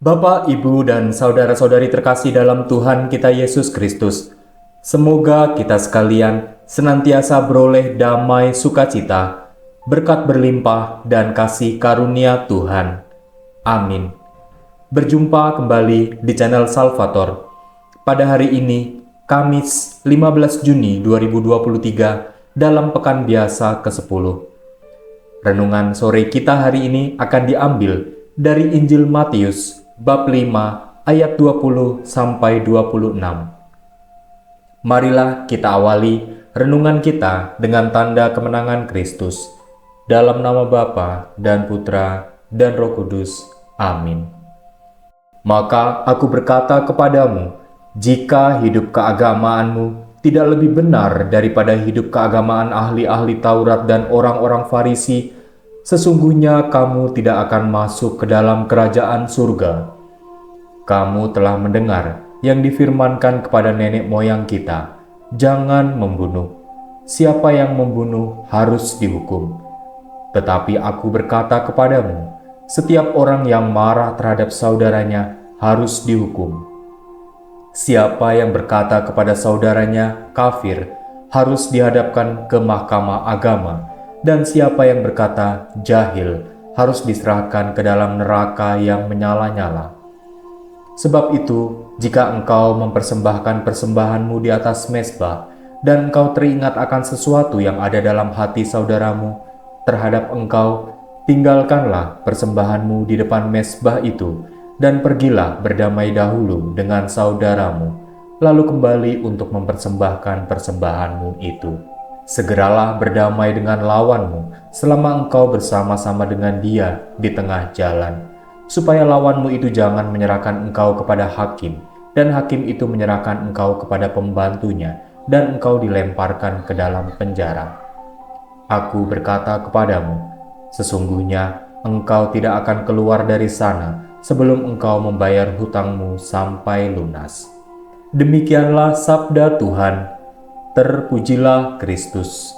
Bapak, Ibu, dan saudara-saudari terkasih dalam Tuhan kita Yesus Kristus, semoga kita sekalian senantiasa beroleh damai sukacita, berkat berlimpah, dan kasih karunia Tuhan. Amin. Berjumpa kembali di channel Salvator. Pada hari ini, Kamis 15 Juni 2023, dalam Pekan Biasa ke-10. Renungan sore kita hari ini akan diambil dari Injil Matius, bab 5 ayat 20 sampai 26. Marilah kita awali renungan kita dengan tanda kemenangan Kristus. Dalam nama Bapa dan Putra dan Roh Kudus. Amin. Maka aku berkata kepadamu, jika hidup keagamaanmu tidak lebih benar daripada hidup keagamaan ahli-ahli Taurat dan orang-orang Farisi, sesungguhnya kamu tidak akan masuk ke dalam kerajaan surga. Kamu telah mendengar yang difirmankan kepada nenek moyang kita, jangan membunuh. Siapa yang membunuh harus dihukum. Tetapi aku berkata kepadamu, setiap orang yang marah terhadap saudaranya harus dihukum. Siapa yang berkata kepada saudaranya kafir harus dihadapkan ke mahkamah agama. Dan siapa yang berkata jahil harus diserahkan ke dalam neraka yang menyala-nyala. Sebab itu, jika engkau mempersembahkan persembahanmu di atas mezbah, dan engkau teringat akan sesuatu yang ada dalam hati saudaramu terhadap engkau, tinggalkanlah persembahanmu di depan mezbah itu, dan pergilah berdamai dahulu dengan saudaramu, lalu kembali untuk mempersembahkan persembahanmu itu. Segeralah berdamai dengan lawanmu selama engkau bersama-sama dengan dia di tengah jalan, supaya lawanmu itu jangan menyerahkan engkau kepada hakim, dan hakim itu menyerahkan engkau kepada pembantunya, dan engkau dilemparkan ke dalam penjara. Aku berkata kepadamu, sesungguhnya engkau tidak akan keluar dari sana sebelum engkau membayar hutangmu sampai lunas. Demikianlah sabda Tuhan. Terpujilah Kristus.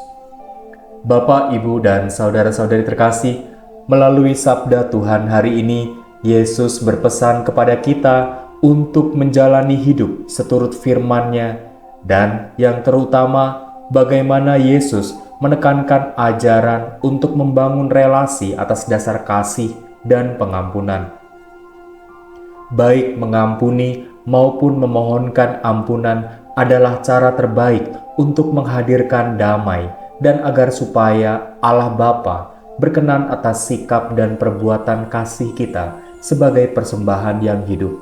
Bapak, Ibu, dan saudara-saudari terkasih, melalui sabda Tuhan hari ini, Yesus berpesan kepada kita untuk menjalani hidup seturut firman-Nya, dan yang terutama, bagaimana Yesus menekankan ajaran untuk membangun relasi atas dasar kasih dan pengampunan. Baik mengampuni maupun memohonkan ampunan adalah cara terbaik untuk menghadirkan damai dan agar supaya Allah Bapa berkenan atas sikap dan perbuatan kasih kita sebagai persembahan yang hidup.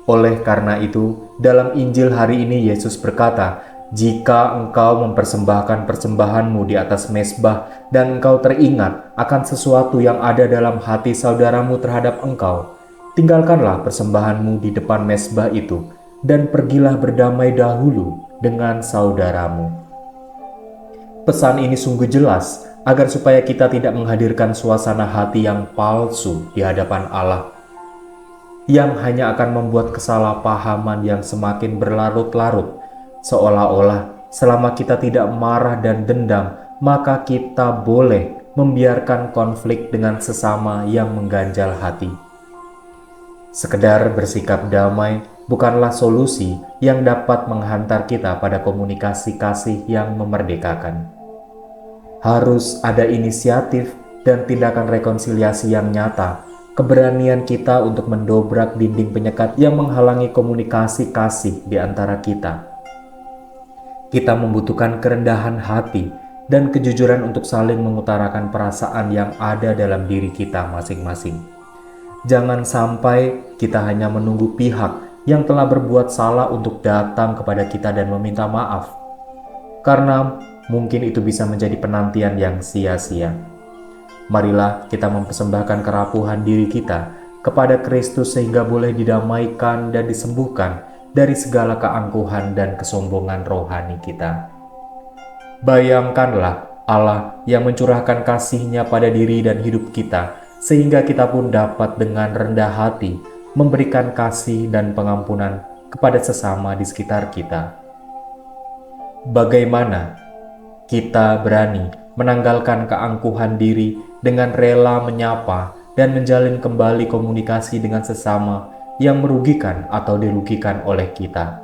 Oleh karena itu, dalam Injil hari ini Yesus berkata, jika engkau mempersembahkan persembahanmu di atas mezbah dan engkau teringat akan sesuatu yang ada dalam hati saudaramu terhadap engkau, tinggalkanlah persembahanmu di depan mezbah itu, dan pergilah berdamai dahulu dengan saudaramu. Pesan ini sungguh jelas agar supaya kita tidak menghadirkan suasana hati yang palsu di hadapan Allah, yang hanya akan membuat kesalahpahaman yang semakin berlarut-larut, seolah-olah selama kita tidak marah dan dendam, maka kita boleh membiarkan konflik dengan sesama yang mengganjal hati. Sekedar bersikap damai bukanlah solusi yang dapat menghantar kita pada komunikasi kasih yang memerdekakan. Harus ada inisiatif dan tindakan rekonsiliasi yang nyata, keberanian kita untuk mendobrak dinding penyekat yang menghalangi komunikasi kasih di antara kita. Kita membutuhkan kerendahan hati dan kejujuran untuk saling mengutarakan perasaan yang ada dalam diri kita masing-masing. Jangan sampai kita hanya menunggu pihak yang telah berbuat salah untuk datang kepada kita dan meminta maaf, karena mungkin itu bisa menjadi penantian yang sia-sia. Marilah kita mempersembahkan kerapuhan diri kita kepada Kristus sehingga boleh didamaikan dan disembuhkan dari segala keangkuhan dan kesombongan rohani kita. Bayangkanlah Allah yang mencurahkan kasih-Nya pada diri dan hidup kita, sehingga kita pun dapat dengan rendah hati memberikan kasih dan pengampunan kepada sesama di sekitar kita. Bagaimana kita berani menanggalkan keangkuhan diri dengan rela menyapa dan menjalin kembali komunikasi dengan sesama yang merugikan atau dirugikan oleh kita.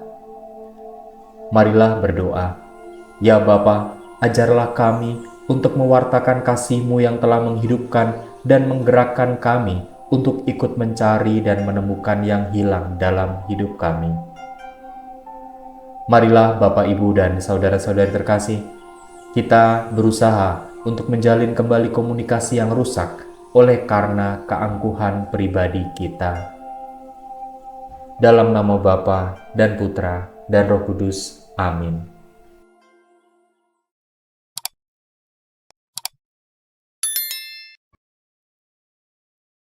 Marilah berdoa. Ya Bapa, ajarlah kami untuk mewartakan kasih-Mu yang telah menghidupkan dan menggerakkan kami untuk ikut mencari dan menemukan yang hilang dalam hidup kami. Marilah Bapak, Ibu, dan saudara-saudari terkasih, kita berusaha untuk menjalin kembali komunikasi yang rusak oleh karena keangkuhan pribadi kita. Dalam nama Bapa dan Putra dan Roh Kudus. Amin.